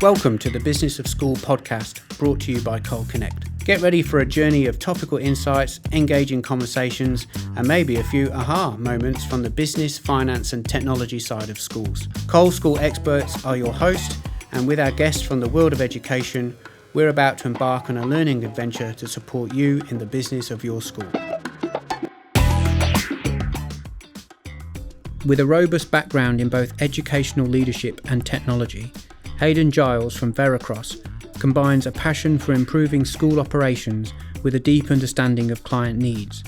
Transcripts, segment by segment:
Welcome to the Business of School podcast, brought to you by Coal Connect. Get ready for a journey of topical insights, engaging conversations, and maybe a few aha moments from the business, finance and technology side of schools. Coal School experts are your host, and with our guests from the world of education, we're about to embark on a learning adventure to support you in the business of your school. With a robust background in both educational leadership and technology, Hayden Gyles from Bursars combines a passion for improving school operations with a deep understanding of client needs.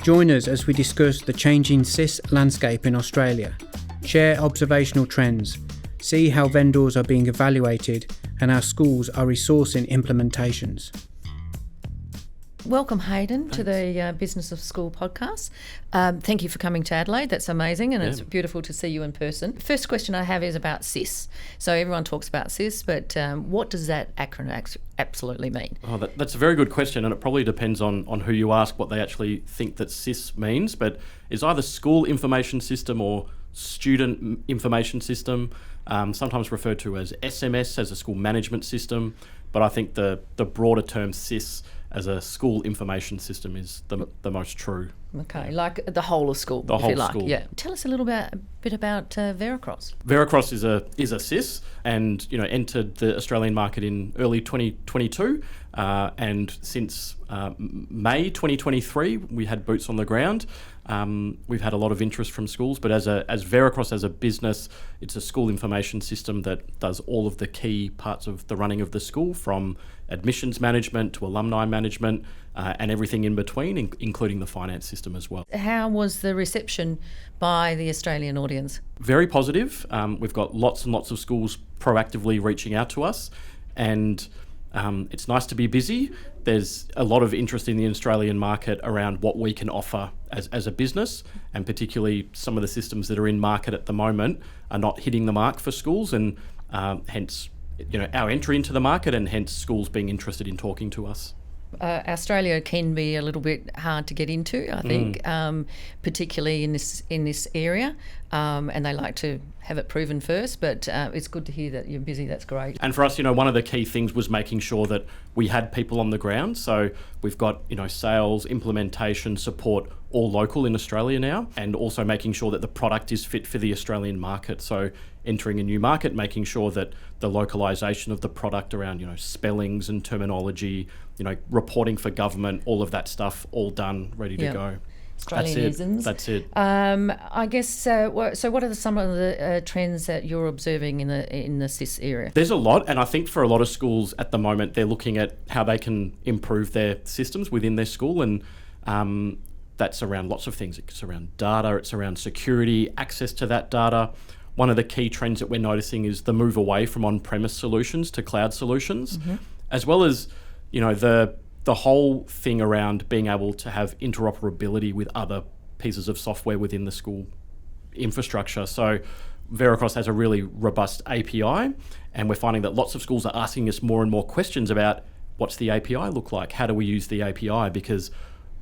Join us as we discuss the changing SIS landscape in Australia, share observational trends, see how vendors are being evaluated and how schools are resourcing implementations. Welcome, Hayden, to the Business of School podcast. Thank you for coming to Adelaide. That's amazing, and it's beautiful to see you in person. First question I have is about SIS. So everyone talks about SIS, but what does that acronym absolutely mean? Oh, that's a very good question, and it probably depends on who you ask what they actually think that SIS means, but it's either School Information System or Student Information System, sometimes referred to as SMS, as a school management system, but I think the broader term SIS as a school information system is the most true. Okay, like the whole of school, the if whole you like. School. Yeah. Tell us a bit about Bursars. Bursars is a SIS, and entered the Australian market in early 2022, and since May 2023 we had boots on the ground. We've had a lot of interest from schools, but as Bursars as a business, it's a school information system that does all of the key parts of the running of the school, from admissions management to alumni management, and everything in between, including the finance system as well. How was the reception by the Australian audience? Very positive. We've got lots and lots of schools proactively reaching out to us, and it's nice to be busy. There's a lot of interest in the Australian market around what we can offer as a business, and particularly some of the systems that are in market at the moment are not hitting the mark for schools, and hence our entry into the market, and hence schools being interested in talking to us. Australia can be a little bit hard to get into, I think, particularly in this area, and they like to have it proven first, but it's good to hear that you're busy. That's great. And for us, one of the key things was making sure that we had people on the ground. So we've got, sales, implementation, support, all local in Australia now, and also making sure that the product is fit for the Australian market. So entering a new market, making sure that the localization of the product around, spellings and terminology, reporting for government, all of that stuff, all done, ready to go. Australianisms. That's it. I guess. So, what are some of the trends that you're observing in the SIS area? There's a lot, and I think for a lot of schools at the moment, they're looking at how they can improve their systems within their school, and that's around lots of things. It's around data, it's around security, access to that data. One of the key trends that we're noticing is the move away from on-premise solutions to cloud solutions, as well as the whole thing around being able to have interoperability with other pieces of software within the school infrastructure. So Bursars has a really robust API, and we're finding that lots of schools are asking us more and more questions about what's the API look like? How do we use the API? Because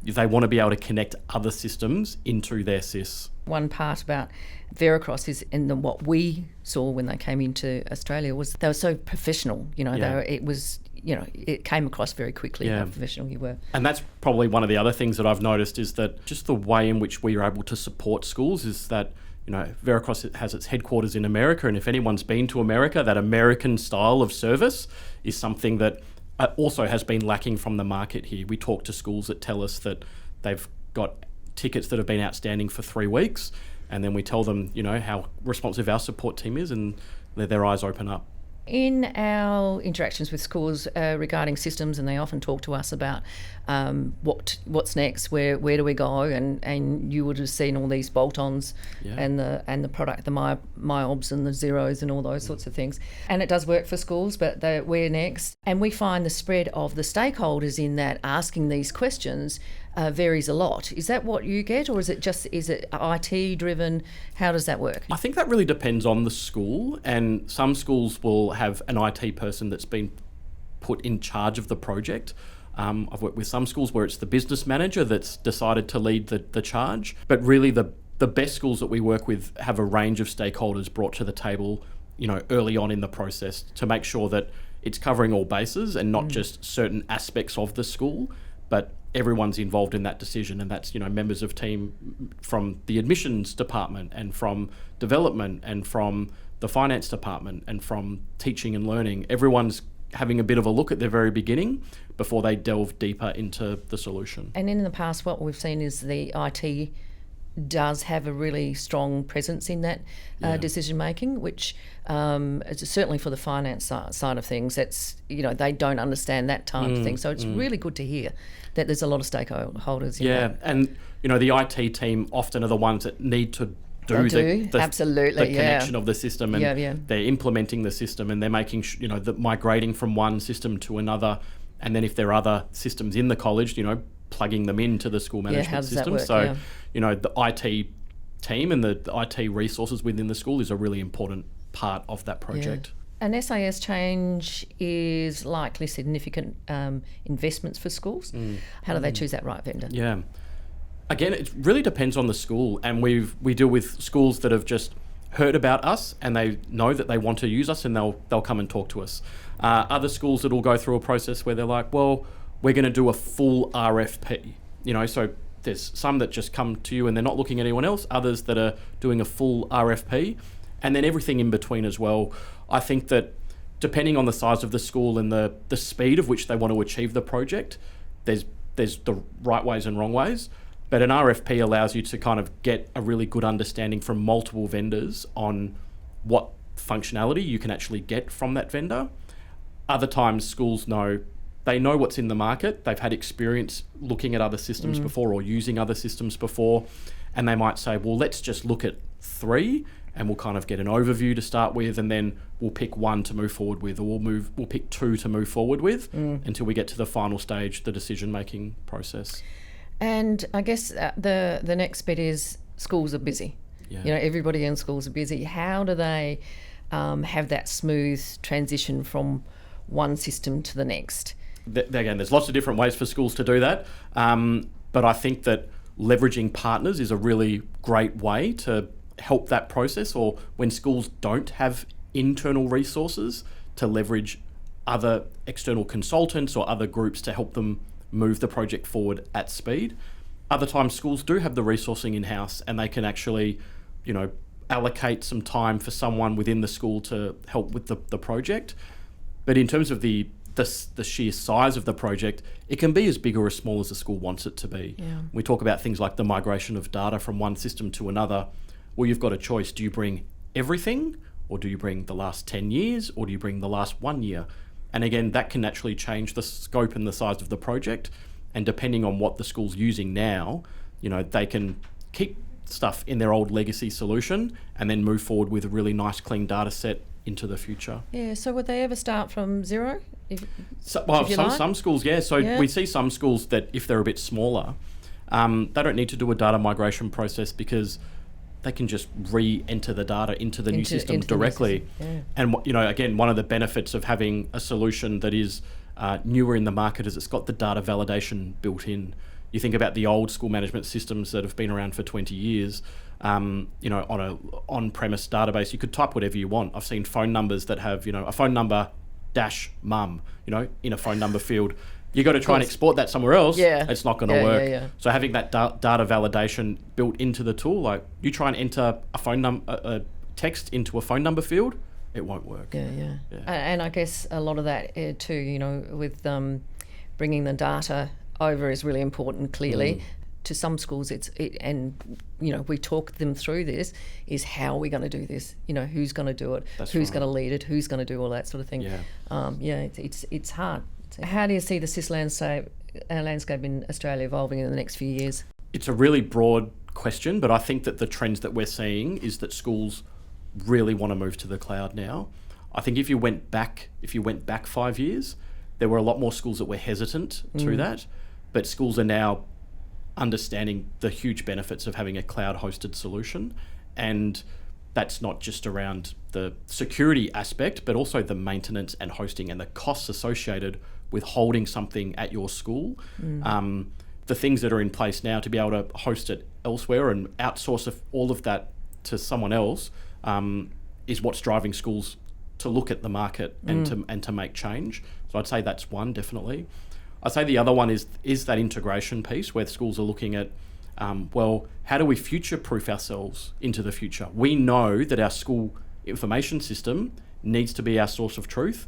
they want to be able to connect other systems into their SIS. One part about Bursars is, and what we saw when they came into Australia, was they were so professional. It came across very quickly how professional you were. And that's probably one of the other things that I've noticed, is that just the way in which we are able to support schools is that, Bursars has its headquarters in America, and if anyone's been to America, that American style of service is something that also has been lacking from the market here. We talk to schools that tell us that they've got tickets that have been outstanding for 3 weeks, and then we tell them, how responsive our support team is, and their eyes open up. In our interactions with schools regarding systems, and they often talk to us about what's next, where do we go, and you would have seen all these bolt-ons and the product, the MyObs and the Zeros and all those sorts of things. And it does work for schools, but we're next. And we find the spread of the stakeholders in that asking these questions varies a lot. Is that what you get, or is it IT driven? How does that work? I think that really depends on the school, and some schools will have an IT person that's been put in charge of the project. I've worked with some schools where it's the business manager that's decided to lead the charge, but really the best schools that we work with have a range of stakeholders brought to the table, early on in the process to make sure that it's covering all bases and not just certain aspects of the school, but everyone's involved in that decision, and that's members of team from the admissions department and from development and from the finance department and from teaching and learning. Everyone's having a bit of a look at the very beginning before they delve deeper into the solution. And in the past, what we've seen is the IT does have a really strong presence in that decision making, which certainly for the finance side of things, that's they don't understand that type of thing. So it's really good to hear that there's a lot of stakeholders. And the IT team often are the ones that need to do the absolutely the connection of the system, and they're implementing the system, and they're making the migrating from one system to another, and then if there are other systems in the college, plugging them into the school management system. So the IT team and the IT resources within the school is a really important part of that project. An SIS change is likely significant investments for schools. How do they choose that right vendor? Again, it really depends on the school, and we deal with schools that have just heard about us and they know that they want to use us, and they'll come and talk to us. Other schools that will go through a process where they're like, well, we're going to do a full RFP. So there's some that just come to you and they're not looking at anyone else. Others that are doing a full RFP, and then everything in between as well. I think that depending on the size of the school and the speed of which they want to achieve the project, there's the right ways and wrong ways. But an RFP allows you to kind of get a really good understanding from multiple vendors on what functionality you can actually get from that vendor. Other times schools know what's in the market. They've had experience looking at other systems before or using other systems before, and they might say, well, let's just look at 3 and we'll kind of get an overview to start with, and then we'll pick 1 to move forward with, or we'll pick 2 to move forward with until we get to the final stage, the decision-making process. And I guess the next bit is schools are busy. Everybody in schools are busy. How do they have that smooth transition from one system to the next? Again, there's lots of different ways for schools to do that, but I think that leveraging partners is a really great way to help that process, or when schools don't have internal resources, to leverage other external consultants or other groups to help them move the project forward at speed. Other times schools do have the resourcing in-house, and they can actually, allocate some time for someone within the school to help with the project. But in terms of the sheer size of the project, it can be as big or as small as the school wants it to be. We talk about things like the migration of data from one system to another. Well, you've got a choice. Do you bring everything, or do you bring the last 10 years, or do you bring the last 1 year? And again, that can naturally change the scope and the size of the project. And depending on what the school's using now, they can keep stuff in their old legacy solution and then move forward with a really nice, clean data set into the future. So would they ever start from zero? Some schools, we see some schools that if they're a bit smaller, they don't need to do a data migration process, because they can just re-enter the data into the new system directly. And again, one of the benefits of having a solution that is newer in the market is it's got the data validation built in. You think about the old school management systems that have been around for 20 years, on a on-premise database, you could type whatever you want. I've seen phone numbers that have, a phone number -mum, in a phone number field. You got to try and export that somewhere else. It's not going to work. So having that data validation built into the tool, like you try and enter a text into a phone number field, it won't work. And I guess a lot of that too, with bringing the data over is really important. Clearly, to some schools, we talk them through this. Is how are we going to do this? Who's going to do it? Who's going to lead it? Who's going to do all that sort of thing? It's hard. How do you see the SIS landscape in Australia evolving in the next few years? It's a really broad question, but I think that the trends that we're seeing is that schools really want to move to the cloud now. I think if you went back 5 years, there were a lot more schools that were hesitant to that, but schools are now understanding the huge benefits of having a cloud-hosted solution, and that's not just around the security aspect, but also the maintenance and hosting and the costs associated with holding something at your school. The things that are in place now to be able to host it elsewhere and outsource all of that to someone else is what's driving schools to look at the market and to make change. So I'd say that's one, definitely. I'd say the other one is that integration piece where schools are looking at, how do we future-proof ourselves into the future? We know that our school information system needs to be our source of truth,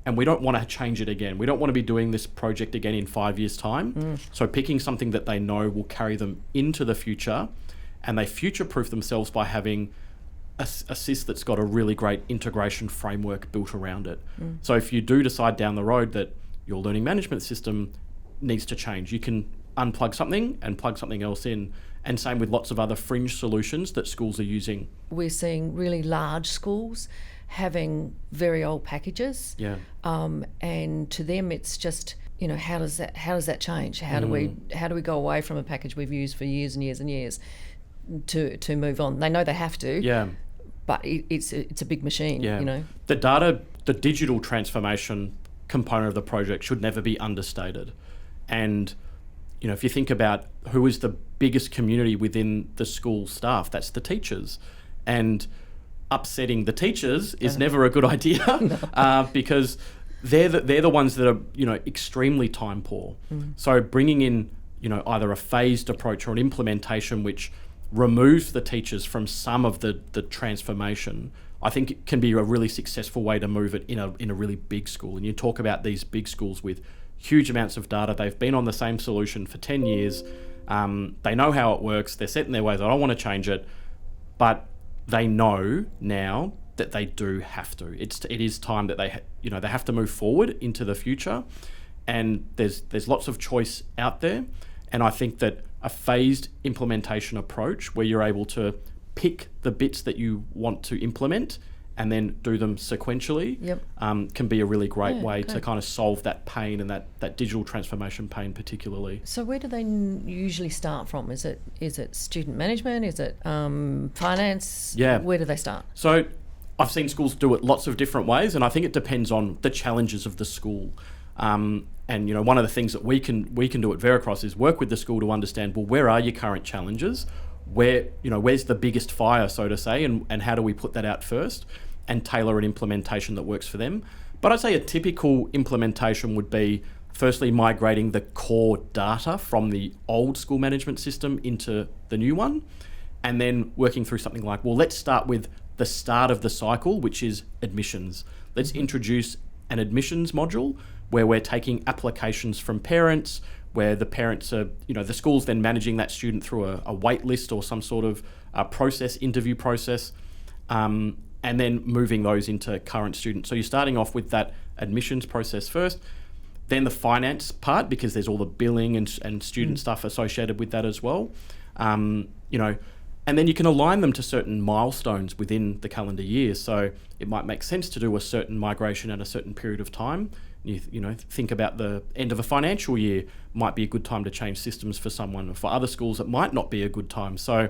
and we don't want to change it again. We don't want to be doing this project again in 5 years' time. So picking something that they know will carry them into the future, and they future-proof themselves by having a SIS that's got a really great integration framework built around it. So if you do decide down the road that your learning management system needs to change, you can unplug something and plug something else in. And same with lots of other fringe solutions that schools are using. We're seeing really large schools having very old packages. Yeah. And to them it's just, how does that change? How do we go away from a package we've used for years and years and years to move on? They know they have to. Yeah. But it's a big machine, Yeah. The digital transformation component of the project should never be understated. And if you think about who is the biggest community within the school staff, that's the teachers. And upsetting the teachers is never a good idea because they're the ones that are extremely time poor. So bringing in either a phased approach or an implementation which removes the teachers from some of the transformation, I think it can be a really successful way to move it in a really big school. And you talk about these big schools with huge amounts of data. They've been on the same solution for 10 years. They know how it works. They're set in their ways. I don't want to change it. But they know now that they do have to. It is time that they have to move forward into the future. And there's lots of choice out there. And I think that a phased implementation approach where you're able to pick the bits that you want to implement and then do them sequentially can be a really great way to kind of solve that pain and that digital transformation pain particularly. So where do they usually start from? Is it student management? Is it finance? Yeah. Where do they start? So I've seen schools do it lots of different ways, and I think it depends on the challenges of the school. And one of the things that we can do at Veracross is work with the school to understand, well, where are your current challenges? Where's the biggest fire, so to say, and how do we put that out first and tailor an implementation that works for them? But I'd say a typical implementation would be firstly migrating the core data from the old school management system into the new one, and then working through something like, well, let's start with the start of the cycle, which is admissions. Let's introduce an admissions module where we're taking applications from parents, where the parents are, the school's then managing that student through a wait list or some sort of interview process, and then moving those into current students. So you're starting off with that admissions process first, then the finance part, because there's all the billing and student stuff associated with that as well. And then you can align them to certain milestones within the calendar year. So it might make sense to do a certain migration at a certain period of time. You think about the end of a financial year might be a good time to change systems for someone. For other schools, it might not be a good time. So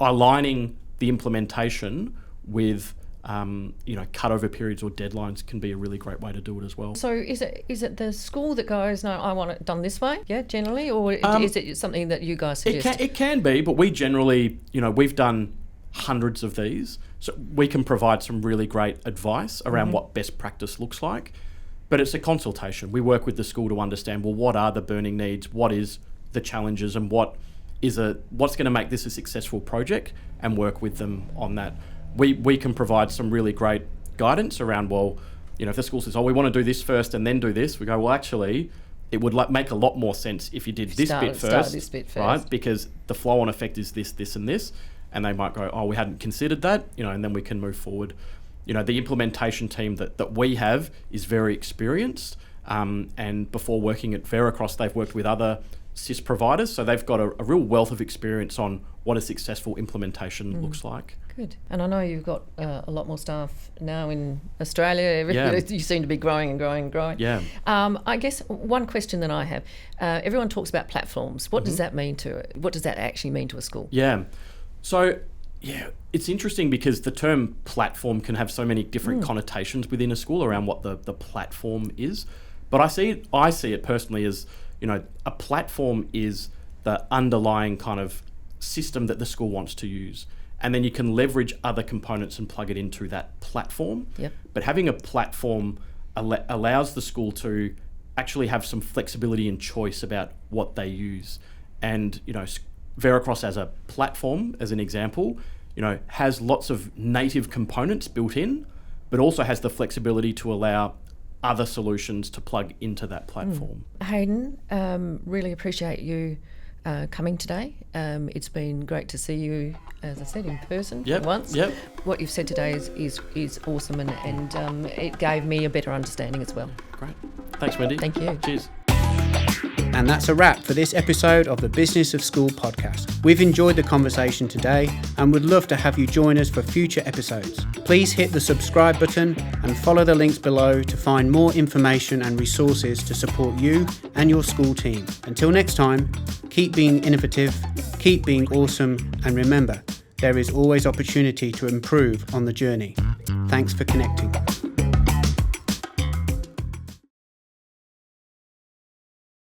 aligning the implementation with cutover periods or deadlines can be a really great way to do it as well. So is it the school that goes, no, I want it done this way, generally, or is it something that you guys suggest? It can be, but we generally, we've done hundreds of these, so we can provide some really great advice around what best practice looks like. But it's a consultation. We work with the school to understand, well, what are the burning needs, what is the challenges, and what's going to make this a successful project, and work with them on that. We can provide some really great guidance around, well, if the school says, we want to do this first and then do this, we go, well, actually, it would make a lot more sense if you did this bit first, right? Because the flow-on effect is this, this, and this, and they might go, we hadn't considered that, and then we can move forward. The implementation team that we have is very experienced, and before working at Veracross, they've worked with other SIS providers, so they've got a real wealth of experience on what a successful implementation looks like. Good. And I know you've got a lot more staff now in Australia. You seem to be growing and growing and growing. Yeah. I guess one question that I have, everyone talks about platforms. What does that mean what does that actually mean to a school? Yeah. So, it's interesting because the term platform can have so many different connotations within a school around what the platform is. But I see it personally as, a platform is the underlying kind of system that the school wants to use. and then you can leverage other components and plug it into that platform. Yep. But having a platform allows the school to actually have some flexibility and choice about what they use. And, Veracross as a platform, as an example, has lots of native components built in, but also has the flexibility to allow other solutions to plug into that platform. Hayden, really appreciate you coming today. It's been great to see you, as I said, in person once. Yep. What you've said today is awesome, and it gave me a better understanding as well. Great. Thanks, Wendy. Thank you. Cheers. And that's a wrap for this episode of the Business of School podcast. We've enjoyed the conversation today and would love to have you join us for future episodes. Please hit the subscribe button and follow the links below to find more information and resources to support you and your school team. Until next time, keep being innovative, keep being awesome, and remember, there is always opportunity to improve on the journey. Thanks for connecting.